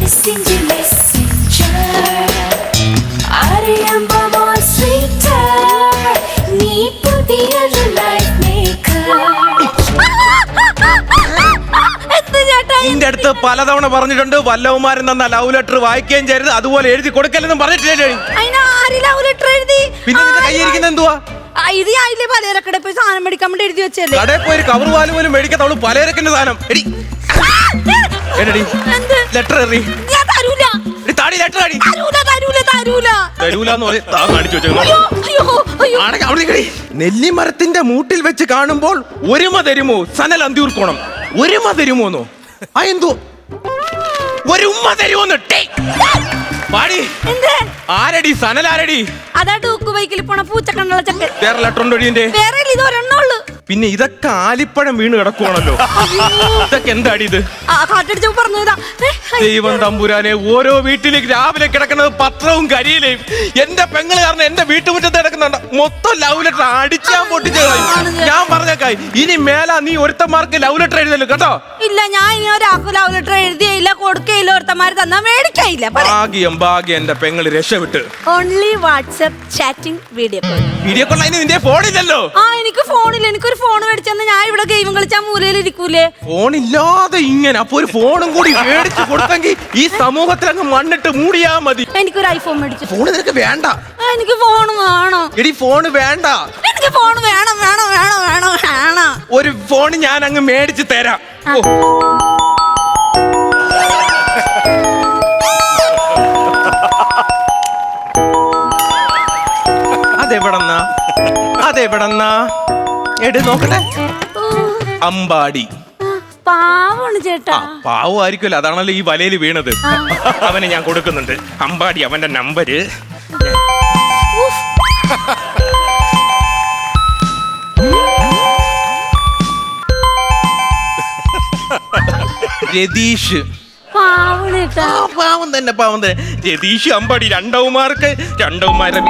മനസ്സിന്റെ മെസ്സഞ്ചർ അറിയുമ്പോ more sweeter നീ പുതിയൊരു ലൈഫ് മേക്കർ. നിന്റെ അടുത്ത് പലതവണ പറഞ്ഞിട്ടുണ്ട് വല്ലവന്മാരും തന്ന ലവ് ലെറ്റർ വായിക്കുകയും ചെയ്യരുത്, അതുപോലെ എഴുതി കൊടുക്കലെന്നും പറഞ്ഞിട്ടില്ലേ? പിന്നെ നിന്റെ കയ്യിരിക്കുന്ന എന്തുവാ? ഇത് ആയില്ലേ പലചരക്കടയിൽ പോയി സാധനം മേടിക്കാൻ വേണ്ടി എഴുതി വെച്ചല്ലേ. കടയിൽ പോയി ഒരു കവർ പാല് പോലും മേടിക്കത്തുള്ളൂ, പലചരക്കിന്റെ സാധനം. ലെറ്റർ എറി. നെല്ലിമരത്തിന്റെ മൂട്ടിൽ വെച്ച് കാണുമ്പോൾ ഒരുമ തരുമോ സനൽ അന്തിയൂർക്കോണം. ഒരുമ തരുമോന്നോ? ആ എന്തോ ഒരു ഉമ്മ തരുമോന്ന്. പാടി ആരടി സനൽ ആരടി? അതാ ടൂക്ക് ബൈക്കിൽ പോണ പൂച്ചക്കണ്ണുള്ള ചക്കൻ. വേറെ ലെറ്റർ ഉണ്ടോ ഇതിന്റെ? വേറെ ഇത് ഒരെണ്ണുള്ളൂ. പിന്നെ ഇതൊക്കെ ആലിപ്പഴം വീണ് കിടക്കുവാണല്ലോ. ഇതൊക്കെ എന്താടി ഇത്? കാറ്റടിച്ചു പറഞ്ഞതാ. ദൈവം തമ്പുരാനെ, ഓരോ വീട്ടിലേക്ക് രാവിലെ കിടക്കുന്നത് പത്രവും കരിയിലയും. എന്റെ പെങ്ങള് കാരണം എന്റെ വീട്ടുമുറ്റത്ത് കിടക്കുന്നുണ്ട് മൊത്തം ലവ് ലെറ്റർ അടിച്ചാൻ പൊട്ടിച്ച. ഞാൻ പറഞ്ഞേക്കായി ഇനി മേലാ നീ ഒരുത്തന്മാർക്ക് ലവ് ലെറ്റർ എഴുതല്ലോ കേട്ടോ. ഇല്ല, ഞാൻ ഇനി ഒരാൾക്ക് ലവ് ലെറ്റർ എഴുതിയില്ല, കൊടുക്കയില്ല, ഒരുത്തന്മാര് തന്നാ മേടിക്കയില്ല. ഭാഗ്യം ഭാഗ്യം, എന്റെ പെങ്ങള് രക്ഷപ്പെട്ട്. Only WhatsApp chatting video call. Video call അതിന് നിന്റെ ഫോണില്ലല്ലോ. എനിക്ക് ഫോണില്ല. എനിക്കൊരു ഫോൺ മേടിച്ചെന്ന് ഞാൻ ഇവിടെ ഗെയിം കളിച്ചാൽ മൂലയിൽ ഇരിക്കൂലേ. ഫോണില്ലാതെ ഇങ്ങനെ അപ്പൊ ഒരു ഫോണും കൂടി മേടിച്ചു കൊടുത്തെങ്കിൽ ഈ സമൂഹത്തിൽ അങ്ങ് മണ്ണിട്ട് മൂടിയാ മതി. എനിക്കൊരു ഐഫോൺ മേടിച്ചു. ഫോൺ നിനക്ക് വേണ്ട. എനിക്ക് ഫോൺ വേണം. എടി ഫോൺ വേണ്ട. എനിക്ക് ഫോൺ വേണം വേണം വേണം വേണം വേണം. ഒരു ഫോൺ ഞാൻ അങ്ങ് മേടിച്ചു തരാം. അതെവിടെന്നാ എടു നോക്കട്ടെ. അമ്പാടി. പാവാണ് ചേട്ടാ. പാവമായിരിക്കുമല്ലോ, അതാണല്ലോ ഈ വലയിൽ വീണത്. അവന് ഞാൻ കൊടുക്കുന്നുണ്ട്. അമ്പാടി അവന്റെ നമ്പര്. രതീഷ്. പാവം തന്നെ പാവം തന്നെ. രതീഷ് അമ്പാടി രണ്ടവന്മാർക്ക് രണ്ടവന്മാരെ.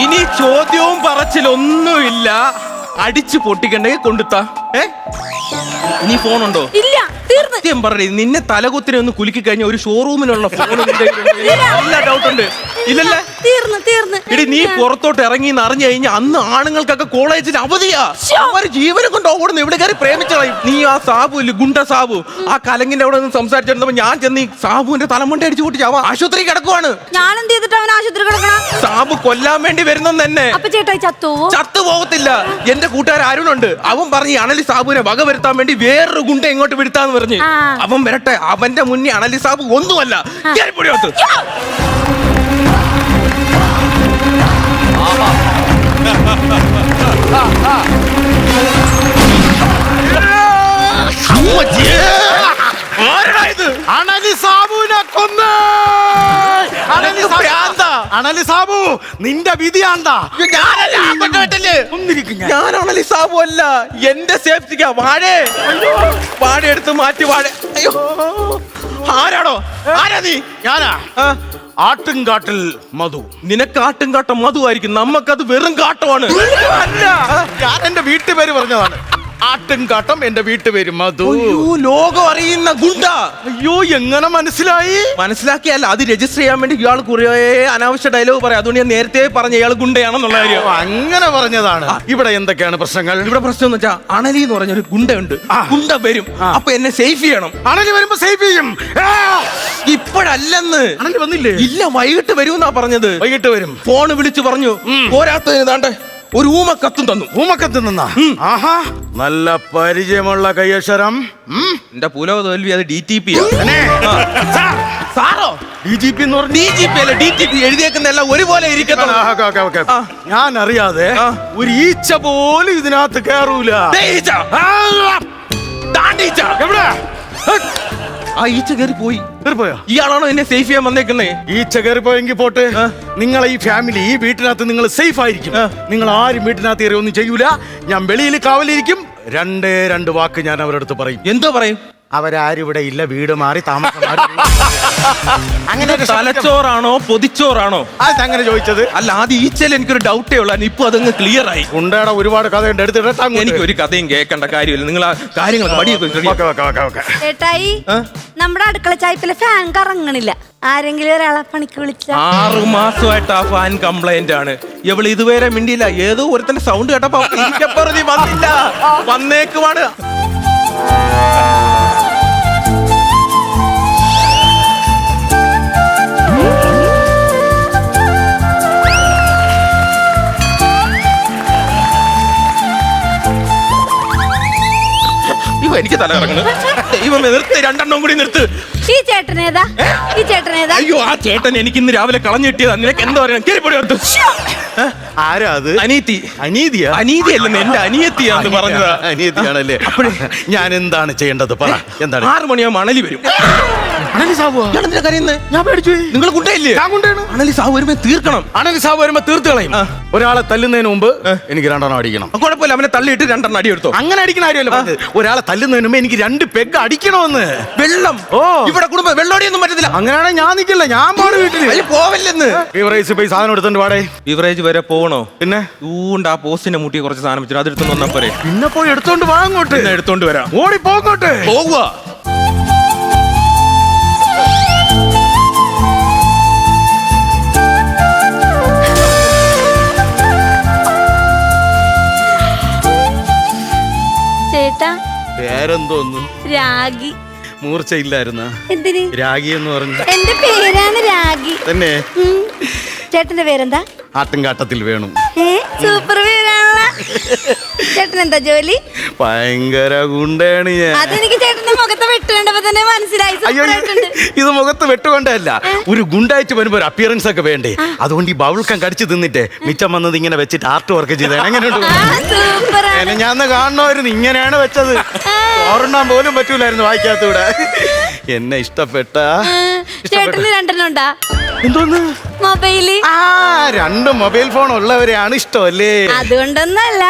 ഇനി ചോദ്യവും പറച്ചിലൊന്നുമില്ല, അടിച്ചു പൊട്ടിക്കണ്ടെങ്കിൽ കൊണ്ടുത്താ. ഇനി ഫോണുണ്ടോ? ഇല്ല, സത്യം പറയേ, നിന്നെ തലകുത്തിനെ ഒന്ന് കുലുക്കി കഴിഞ്ഞ ഒരു ഷോറൂമിലുള്ള ഫോൺ ഡൗട്ട് ഉണ്ട്. ഇല്ലല്ലേ? ഇടി നീ പുറത്തോട്ട് ഇറങ്ങി അറിഞ്ഞു കഴിഞ്ഞാൽ അന്ന് ആണുങ്ങൾക്കൊക്കെ കോളേജിൽ അവധിയാ. അവര് ജീവനെ കൊണ്ട് ഓടുന്നു. ഇവിടെ കയറി പ്രേമിച്ചതായി. നീ ആ സാബു ഇല്ല, ഗുണ്ട സാബു, ആ കലങ്ങിന്റെ അവിടെ നിന്ന് സംസാരിച്ചിരുന്നപ്പോ ഞാൻ ചെന്ന് ഈ സാബുവിന്റെ തലമുണ്ട അടിച്ചു പൊട്ടിച്ച് അവൻ ആശുപത്രി കിടക്കുവാണ്. ഞാൻ എന്ത് ചെയ്തിട്ട് അവൻ ആശുപത്രി കിടക്കണം? സാബു കൊല്ലാൻ വേണ്ടി വരുന്നെന്ന് തന്നെ. ചത്തു പോകത്തില്ല. എന്റെ കൂട്ടുകാർ അരുണുണ്ട്, അവൻ പറഞ്ഞ് അണലി സാബുവിനെ വക വരുത്താൻ വേണ്ടി വേറൊരു ഗുണ്ട ഇങ്ങോട്ട് വിടുത്താന്ന് പറഞ്ഞ്. അവൻ വരട്ടെ, അവന്റെ മുന്നേ അണലി സാബു ഒന്നുമല്ല. കേറിപ്പൊടിയോത്ത്. അണലി സാബുവിനെ കൊന്ന്. അണലി സാബു നിന്റെ വിധിയാണ്ടാ. ഞാൻ അണലി സാബു അല്ല, എന്റെ സേഫ്റ്റിക്കാ. വാഴ എടുത്ത് മാറ്റി. വാഴ. അയ്യോ, ആരാണോ? ആരാ നീ? ഞാനാ ആട്ടുംകാട്ടിൽ മധു. നിനക്ക് ആട്ടുംകാട്ടം മധു ആയിരിക്കും, നമ്മക്കത് വെറും കാട്ടമാണ്. അല്ല, ഞാൻ എന്റെ വീട്ടുപേര് പറഞ്ഞതാണ്. ആട്ടുംകാട്ടം എന്റെ വീട്ടുപേര് മധു. ലോകം അറിയുന്ന ഗുണ്ട. അയ്യോ, എങ്ങനെ മനസ്സിലായി? മനസ്സിലാക്കിയല്ല, അത് രജിസ്റ്റർ ചെയ്യാൻ വേണ്ടി ഇയാൾ കുറേ അനാവശ്യ ഡയലോഗ് പറയാം. അതുകൊണ്ട് ഞാൻ നേരത്തെ പറഞ്ഞ ഇയാൾ ഗുണ്ടയാണെന്നുള്ള കാര്യം. അങ്ങനെ പറഞ്ഞതാണ്. ഇവിടെ എന്തൊക്കെയാണ് പ്രശ്നങ്ങൾ? ഇവിടെ പ്രശ്നം എന്ന് വെച്ചാൽ അണലി എന്ന് പറഞ്ഞൊരു ഗുണ്ടയുണ്ട്. ഗുണ്ട വരും, അപ്പൊ എന്നെ സേഫ് ചെയ്യണം. അണലി വരുമ്പോ സേഫ് ചെയ്യും. ഇപ്പോഴല്ലെന്ന്. അണലി വന്നില്ലേ? ഇല്ല, വൈകിട്ട് വരുമെന്നാ പറഞ്ഞത്. വൈകിട്ട് വരും. ഫോണ് വിളിച്ചു പറഞ്ഞു. പോരാത്തതിന് താണ്ടെ ഒരു ഊമക്കത്തും തന്നു. ഊമക്കത്തും തന്നാ? ആഹാ, നല്ല പരിചയമുള്ള കയ്യക്ഷരം. എന്റെ പുലോ തോൽവി അത് DTP. സാറോ? DGP എന്ന് പറഞ്ഞു. DGP അല്ല, DTP. എഴുതിയേക്കുന്നതെല്ലാം ഒരുപോലെ ഇരിക്കട്ടെ. ഞാൻ അറിയാതെ ഒരു ഈച്ച പോലും ഇതിനകത്ത് കേറൂല. എവിടെ? ആ ഈച്ച കയറി പോയി. കയറിപ്പോയോ? ഇയാളാണോ എന്നെ സേഫ് ചെയ്യാൻ വന്നേക്കുന്നേ? ഈച്ച കയറിപ്പോയെങ്കിൽ പോട്ടെ. നിങ്ങളെ ഈ ഫാമിലി, ഈ വീട്ടിനകത്ത് നിങ്ങൾ സേഫ് ആയിരിക്കും. നിങ്ങൾ ആരും വീട്ടിനകത്ത് കയറി ഒന്നും ചെയ്യൂല. ഞാൻ വെളിയിൽ കാവലിരിക്കും. 2 വാക്ക് ഞാൻ അവരുടെ അടുത്ത് പറയും. എന്തോ പറയും? അവരാരും ഇവിടെ ഇല്ല, വീട് മാറി താമസം മാറി. അങ്ങനെ ഒരു തലച്ചോറാണോ പൊതിച്ചോറാണോ? അങ്ങനെ ചോദിച്ചത് അല്ല, ആദ്യം ഈച്ചയിൽ എനിക്കൊരു ഡൗട്ടേ ഉള്ളൂ, ഇപ്പൊ അതങ്ങ് ക്ലിയർ ആയി. ഉണ്ടേടാ, ഒരുപാട് കഥയുണ്ട്, എടുത്തിട്ട് എനിക്ക് ഒരു കഥയും കേൾക്കേണ്ട കാര്യമില്ല. നിങ്ങൾ ആ കാര്യങ്ങളൊക്കെ മടിയൊക്കെ ചേട്ടായി, നമ്മുടെ അടുക്കള ചായപ്പിലെ ഫാൻ കറങ്ങണില്ല. ആരെങ്കിലും ഒരാളെ പണിക്ക് വിളിച്ച. 6 മാസമായിട്ട് ആ ഫാൻ കംപ്ലൈന്റ് ആണ്. ഇവള് ഇതുവരെ മിണ്ടിയില്ല. ഏതോ ഒരുത്തന്റെ സൗണ്ട് കേട്ടപ്പോ പറഞ്ഞ് വന്നില്ല, വന്നേക്കുവാണ്. എനിക്ക് തല കറങ്ങുന്നു. ദൈവമേ, നിർത്ത്, 2 എണ്ണം കൂടി നിർത്ത്. ഈ ചേട്ടനേതാ? ഈ ചേട്ടനേതാ? അയ്യോ, ആ ചേട്ടൻ എനിക്ക് ഇന്ന് രാവിലെ കളഞ്ഞു കിട്ടിയതാ. നിനക്ക് എന്താ പറയാ? കേറിപ്പൊടി എടുത്തു. ആരാ അത്? അനീതി. അനീതിയാ? അനീതിയല്ലെന്ന്, എന്റെ അനിയത്തിയാന്ന് പറഞ്ഞതാ. അനിയത്തിയാണല്ലേ? അപ്പോഴേ ഞാൻ എന്താണ് ചെയ്യേണ്ടത്? പറ. എന്താണ്? 6 മണിയാകുമ്പോ അണലി വരും. അണലി സാബു? ഞാൻ പേടിച്ചു. നിങ്ങൾ കുട്ടയില്ലേ? അണലി സാബു വരുമ്പോ തീർക്കണം. അണലി സാബു വരുമ്പോ തീർത്ത് കളയും. ഒരാളെ തല്ലുന്നതിന് മുമ്പ് എനിക്ക് 2 എണ്ണം അടിക്കണം. കുഴപ്പമില്ല, അവനെ തള്ളിയിട്ട് 2 എണ്ണം അടി എടുത്തോ. അങ്ങനെ അടിക്കണ കാര്യമല്ല പറഞ്ഞത്. ഒരാളെ തല്ലുന്നതിന് മുമ്പ് എനിക്ക് 2 പെഗ് അടിക്കണമെന്ന്. വെള്ളം? ഓ, ഇവിടെ കുടുംബം വെള്ളോടിയൊന്നും പറ്റത്തില്ല. അങ്ങനെയാണെങ്കിൽ ഞാൻ നിൽക്കില്ല, ഞാൻ പാട് വീട്ടിൽ പോവല്ലെന്ന്. ബീവറേജ് പോയി സാധനം എടുത്തോണ്ട് പാടേ. ബീവറേജ് വരെ പോകണോ? പിന്നെ ആ പോസ്റ്റിന്റെ മുട്ടി കുറച്ച് സാധനം വെച്ചിട്ട് അതെടുത്തോണ്ട് വന്നാ പോരെ. പിന്നെ പോയി എടുത്തോണ്ട് വാ അങ്ങോട്ട്. എടുത്തോണ്ട് വരാം. ഓടി പോകോട്ടെ. പോകുക. ചേട്ടാ, പേരെന്തോന്നു? രാഗി. മൂർച്ചയില്ലായിരുന്ന എന്തിന് രാഗി എന്ന് പറഞ്ഞു? എന്റെ പേരാണ് രാഗി. തന്നെ? ചേട്ടന്റെ പേരെന്താ? ആട്ടുംകാട്ടത്തിൽ വേണം. സൂപ്പർ പേരാണല്ലോ. ചേട്ടൻ എന്താ ജോലി? ഭയങ്കര ഗുണ്ടയാണ് ഞാൻ. അതെനിക്ക് ചേട്ടന്റെ മുഖത്ത് വെട്ട് കണ്ടപ്പോ തന്നെ മനസ്സിലായി. അയ്യോ, ഇത് മുഖത്ത് വെട്ടുകൊണ്ടല്ല, ഒരു ഗുണ്ടായിട്ട് വരുമ്പോ ഒരു അപ്പിയറൻസ് ഒക്കെ വേണ്ടേ. അതുകൊണ്ട് ഈ ബൗൾക്കം കടിച്ചു തിന്നിട്ട് മിച്ചം വന്നത് ഇങ്ങനെ വെച്ചിട്ട് ആർട്ട് വർക്ക് ചെയ്ത് എങ്ങനെയുണ്ട്? ഞാൻ കാണണമായിരുന്നു. ഇങ്ങനെയാണ് വെച്ചത്. ഓർണ്ണാൻ പോലും പറ്റൂലായിരുന്നു വായിക്കാത്തൂടെ. എന്നെ ഇഷ്ടപ്പെട്ട ചേട്ടന് 2 എണ്ണം ഉണ്ടാ? എന്തോന്ന്? മൊബൈല്. 2 മൊബൈൽ ഫോൺ ഉള്ളവരെയാണ് ഇഷ്ടമല്ലേ? അതുകൊണ്ടൊന്നല്ല,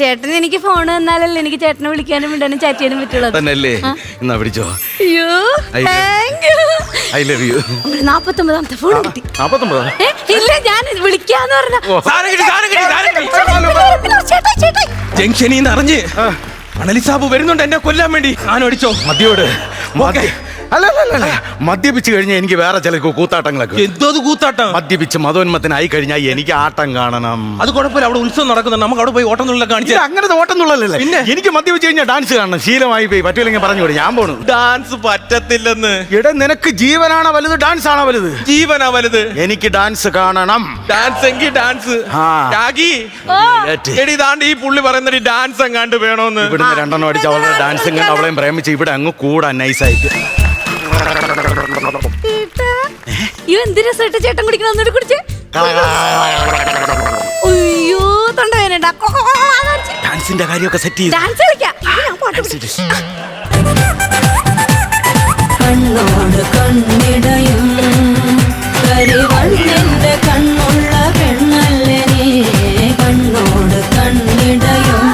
ചേട്ടന് എനിക്ക് ഫോൺ തന്നാലല്ലേ എനിക്ക് ചേട്ടനെ വിളിക്കാനും വിടാനും ചാറ്റ് ചെയ്യാനും പറ്റുള്ളൂ. തന്നെയല്ലേ? എന്നാ പിടിച്ചോ. അയ്യോ, thank you. I love you. 49ാമത്തെ ഫോൺ കിട്ടി. 49? ഇല്ല, ഞാൻ വിളിക്കാന്ന് പറഞ്ഞ ജംഗ്ഷനിൽ നിന്ന് അറിഞ്ഞ് അണലി സാബു വരുന്നുണ്ട് എന്നെ കൊല്ലാൻ വേണ്ടി. അടിച്ചോ മദ്യോട്. അല്ല, മദ്യപിച്ച് കഴിഞ്ഞാൽ എനിക്ക് വേറെ ചില കൂത്താട്ടങ്ങളൊക്കെ. എന്തോ കൂത്താട്ടം? മദ്യപിച്ച് മതോന്മത്തനായി കഴിഞ്ഞാൽ എനിക്ക് ആട്ടം കാണണം. അത് കുഴപ്പമില്ല, അവിടെ ഉത്സവം നടക്കുന്നുണ്ട്, നമുക്ക് അവിടെ പോയി ഓട്ടം നുള്ള കാണിച്ചു. അങ്ങനത്തെ ഓട്ടം നുള്ളല്ലേ? പിന്നെ എനിക്ക് മദ്യപിച്ച് കഴിഞ്ഞാൽ ഡാൻസ് കാണണം, ശീലമായി പോയി. പറ്റൂലെങ്കിൽ പറഞ്ഞു ഞാൻ പോണു. ഡാൻസ് പറ്റത്തില്ലെന്ന്. എടാ, നിനക്ക് ജീവനാണോ വലുത് ഡാൻസ് ആണോ വലുത്? ജീവനാ വലുത്. എനിക്ക് ഡാൻസ് കാണണം. ഡാൻസ് എങ്കിൽ ഡാൻസ്. എടി താണ്ട് ഈ പുള്ളി പറയുന്നത് ഡാൻസ് എങ്ങാണ്ട് വേണോന്ന്. ഇവിടുന്ന് 2 എണ്ണം അടിച്ച് അവളുടെ ഡാൻസ് കണ്ട് അവളെയും പ്രേമിച്ച് ഇവിടെ അങ്ങ് കൂടാൻ നൈസായിട്ട്. എന്തിനാ ചേട്ടൻ കുടിക്കണം? ഒന്നുകൂടി കുടിച്ചേ. അയ്യോ, തൊണ്ടവേനുണ്ടാ. ഡാൻസിന്റെ കാര്യമൊക്കെ സെറ്റ് ചെയ്ത് ഡാൻസ് കളിക്കാം. കണ്ണോട് കണ്ണിടയും കരിവണ്ണിന്റെ കണ്ണുള്ള പെണ്ണല്ലേ നീ. കണ്ണോട് കണ്ണിടയും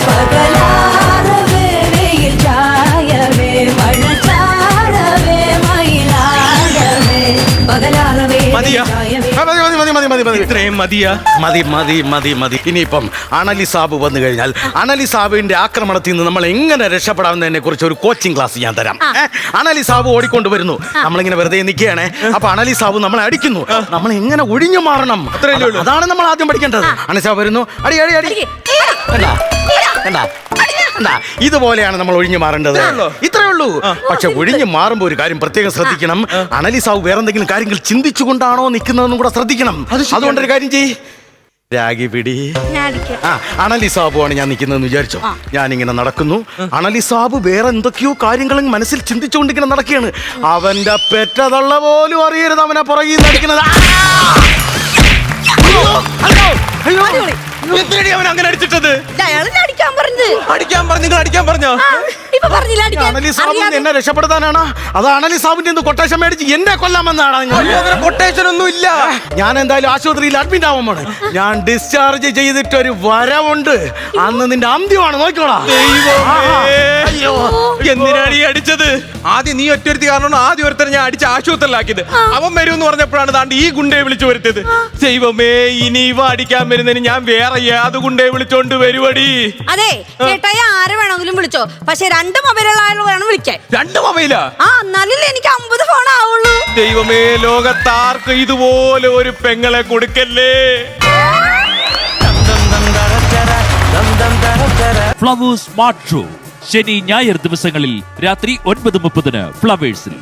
പകലാറവേ വെയിൽ ചായവേ മഴ ചാടവേ മയിലാടവേ പകലാറവേ ഇത്രയും മതിയാ? മതി. ഇനിയിപ്പം അണലി സാബു വന്നു കഴിഞ്ഞാൽ അണലി സാബുവിന്റെ ആക്രമണത്തിൽ നിന്ന് നമ്മൾ എങ്ങനെ രക്ഷപ്പെടാവുന്നതിനെ കുറിച്ച് ഒരു കോച്ചിങ് ക്ലാസ് ഞാൻ തരാം. അണലി സാബു ഓടിക്കൊണ്ട് വരുന്നു, നമ്മളിങ്ങനെ വെറുതെ നിൽക്കുകയാണേ. അപ്പൊ അണലി സാബു നമ്മളെ അടിക്കുന്നു, നമ്മൾ എങ്ങനെ ഒഴിഞ്ഞു മാറണം, അതാണ് നമ്മൾ ആദ്യം പഠിക്കേണ്ടത്. അണലി സാബു വരുന്നു, അടി അടി അടി. ഇതുപോലെയാണ് നമ്മൾ ഒഴിഞ്ഞു മാറേണ്ടത്. ഇത്രേ ഉള്ളൂ. പക്ഷെ ഒഴിഞ്ഞു മാറുമ്പോ ഒരു കാര്യം പ്രത്യേകം ശ്രദ്ധിക്കണം. അണലി സാബു വേറെ എന്തെങ്കിലും കാര്യങ്ങൾ ചിന്തിച്ചുകൊണ്ടാണോ നിൽക്കുന്നതെന്നും കൂടെ ശ്രദ്ധിക്കണം. അതുകൊണ്ടൊരു കാര്യം ചെയ്യ്, രാഗി പിടി. അണലി സാബുവാണ് ഞാൻ നിൽക്കുന്നതെന്ന് വിചാരിച്ചോ. ഞാനിങ്ങനെ നടക്കുന്നു, അണലി സാബു വേറെ എന്തൊക്കെയോ കാര്യങ്ങളും മനസ്സിൽ ചിന്തിച്ചുകൊണ്ടിങ്ങനെ നടക്കുകയാണ്. അവന്റെ പെറ്റതള്ള പോലും അറിയരുത് അവനെ പുറകിൽ നടിക്കുന്നത്. അവൻ അങ്ങനെ അടിച്ചിട്ടത്? അടിക്കാൻ പറഞ്ഞു. നിങ്ങൾ അടിക്കാൻ പറഞ്ഞോ? അണലി സാബുവിന് എന്നെ രക്ഷപ്പെടുത്താനാണ്? അത് അണലി സാബുവിന്റെ കൊട്ടേഷൻ മേടിച്ച് എന്നെ കൊല്ലാമെന്നാണ്. കൊട്ടേഷൻ ഒന്നും ഇല്ല. ഞാൻ എന്തായാലും ആശുപത്രിയിൽ അഡ്മിറ്റ് ആവുമ്പോൾ ഞാൻ ഡിസ്ചാർജ് ചെയ്തിട്ടൊരു വരവുണ്ട്. അന്ന് നിന്റെ അന്ത്യമാണ്, നോക്കിക്കോളാം. എന്തിനാണ് ഈ അടിച്ചത്? ആദ്യം നീ ഒറ്റൊരുത്തി കാരണമാണ് ആദ്യം ഒരുത്തരെ ഞാൻ അടിച്ച് ആശുപത്രിയിലാക്കിയത്. അവൻ വരും എന്ന് പറഞ്ഞപ്പോഴാണ് താണ്ട് ഈ ഗുണ്ടയെ വിളിച്ചു വരുത്തിയത്. ദൈവമേ, ഇനി ഇവ അടിക്കാൻ വരുന്നതിന് ഞാൻ വേറെ ഏത് ഗുണ്ടയെ വിളിച്ചോണ്ട് വരുവടി? അതെ ചേട്ടായി ആരെ വേണമെങ്കിലും വിളിച്ചോ, പക്ഷെ 2 മൊബൈലുള്ള ആൾ വേണം വിളിക്കാൻ. 2 മൊബൈലാ? എന്നാലല്ലേ എനിക്ക് 50 ഫോൺ ആവുള്ളൂ. ദൈവമേ, ലോകത്താർക്ക് ഇതുപോലെ ഒരു പെങ്ങളെ കൊടുക്കല്ലേ. ഫ്ലവേഴ്സ് സ്മാർട്ട് ഷോ ശനി ഞായർ ദിവസങ്ങളിൽ രാത്രി 9:30 ഫ്ലവേഴ്സിൽ.